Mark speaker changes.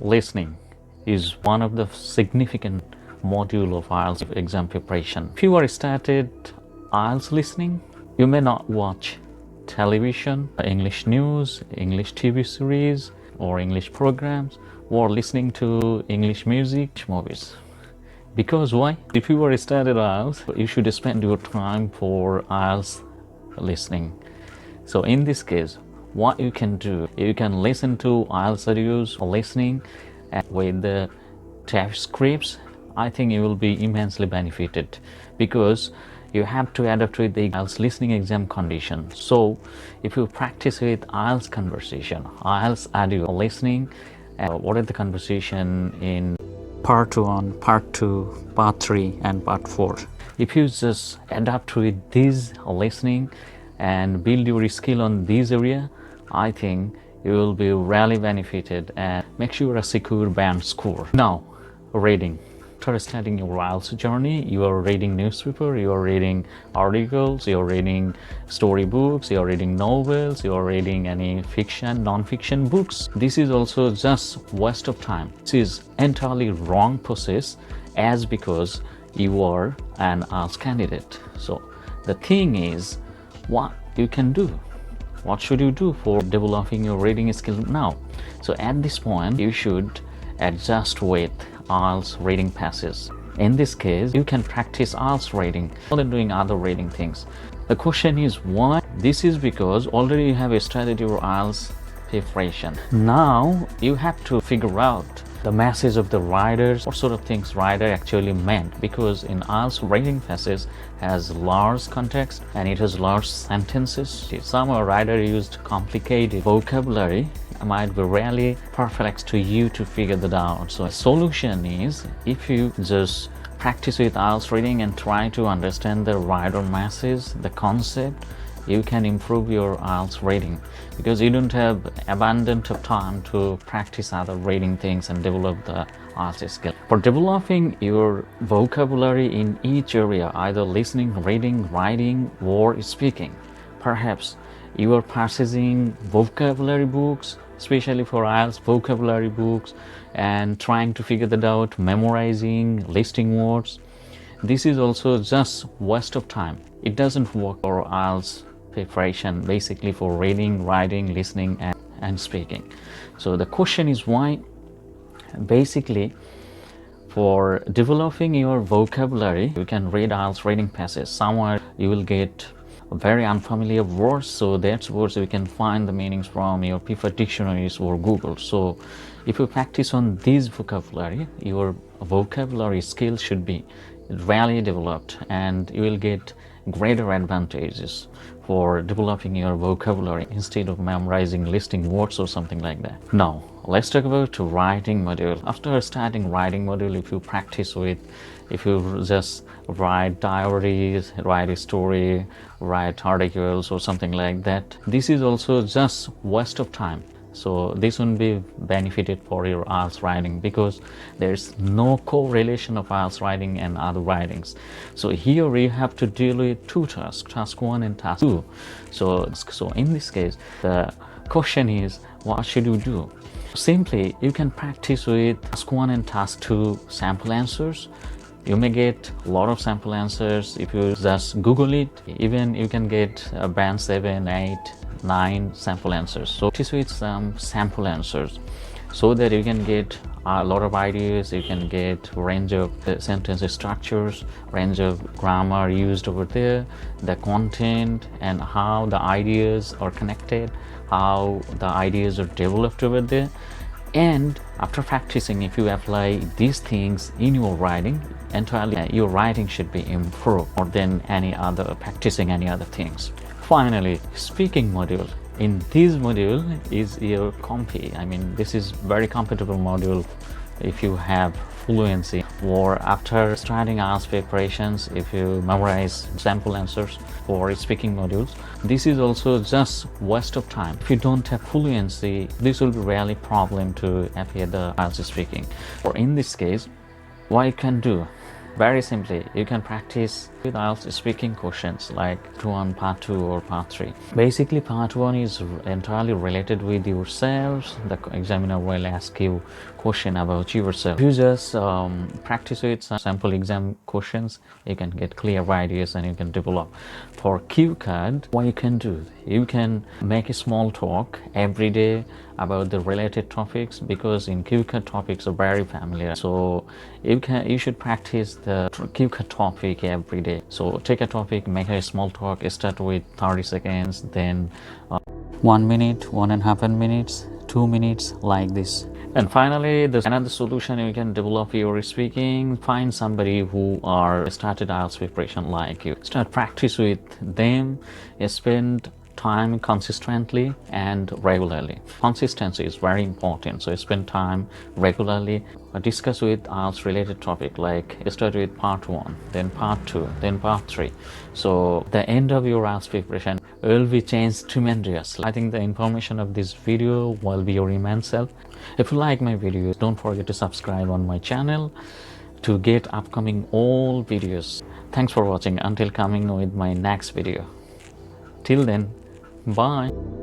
Speaker 1: listening is one of the significant module of IELTS exam preparation. If you are started IELTS listening, you may not watch television, English news, English TV series, or English programs, or listening to English music, movies. Because why? If you are started IELTS, you should spend your time for IELTS listening. So in this case, what you can do, you can listen to IELTS videos or listening with the transcripts. I think you will be immensely benefited because you have to adapt with the IELTS listening exam conditions. So if you practice with IELTS conversation, IELTS audio listening, what is the conversation in part 1, part 2, part 3 and part 4. If you just adapt with this listening and build your skill on this area, I think you will be really benefited and make sure a secure band score. Now, reading. After starting your IELTS journey, you are reading newspaper, you are reading articles, you are reading storybooks, you are reading novels, you are reading any fiction, non-fiction books. This is also just waste of time. This is entirely wrong process as because you are an IELTS candidate. So the thing is, what you can do, what should you do for developing your reading skill now? So at this point, you should adjust with IELTS reading passes. In this case, you can practice IELTS reading more than doing other reading things. The question is why? This is because already you have started your IELTS preparation. Now you have to figure out the message of the writers, what sort of things writer actually meant, because in IELTS reading passage has large context and it has large sentences. Some writer used complicated vocabulary might be really perplexed to you to figure that out. So the solution is, if you just practice with IELTS reading and try to understand the writer message, the concept, you can improve your IELTS reading because you don't have abundant of time to practice other reading things and develop the IELTS skill. For developing your vocabulary in each area, either listening, reading, writing, or speaking, perhaps you are purchasing vocabulary books, especially for IELTS vocabulary books, and trying to figure that out, memorizing, listing words. This is also just waste of time. It doesn't work for IELTS preparation, basically for reading, writing, listening, and speaking. So the question is why? Basically, for developing your vocabulary, you can read IELTS reading passage. Somewhere you will get very unfamiliar words, so that's words you can find the meanings from your preferred dictionaries or Google. So if you practice on this vocabulary, your vocabulary skills should be really developed and you will get greater advantages for developing your vocabulary instead of memorizing listing words or something like that. Now let's talk about writing module. After starting writing module, if you just write diaries, write a story, write articles or something like that, this is also just waste of time. So this won't be benefited for your IELTS writing because there's no correlation of IELTS writing and other writings. So here you have to deal with two tasks, task 1 and task 2. So in this case, the question is, what should you do? Simply, you can practice with task 1 and task 2 sample answers. You may get a lot of sample answers if you just Google it. Even you can get band 7, 8, 9 sample answers. So practice with some sample answers so that you can get a lot of ideas. You can get range of sentence structures, range of grammar used over there, the content and how the ideas are connected, how the ideas are developed over there. And after practicing, if you apply these things in your writing, entirely your writing should be improved more than practicing any other things. Finally, speaking module. In this module is your compy. I mean, this is very compatible module if you have fluency, or after starting IELTS preparations, if you memorize sample answers for speaking modules. This is also just waste of time. If you don't have fluency, this will be really problem to appear the IELTS speaking. Or in this case, what you can do, very simply, you can practice with IELTS speaking questions like part 1, part 2 or part 3. Basically, part 1 is entirely related with yourselves. The examiner will ask you question about yourself. If you just practice with some sample exam questions, you can get clear ideas and you can develop. For QCAD, what you can do, you can make a small talk every day about the related topics, because in QCAD topics are very familiar. So you should practice the QCAD topic every day. So take a topic, make a small talk, start with 30 seconds, then 1 minute, 1.5 minutes, 2 minutes, like this. And finally, there's another solution. You can develop your speaking. Find somebody who are started IELTS preparation like you. Start practice with them. Spend time consistently and regularly. Consistency is very important. So spend time regularly. Discuss with IELTS related topic, like start with part 1, then part 2, then part 3. So the end of your IELTS preparation will be changed tremendously. I think the information of this video will be your immense help. If you like my videos, don't forget to subscribe on my channel to get upcoming all videos. Thanks for watching. Until coming with my next video. Till then, bye.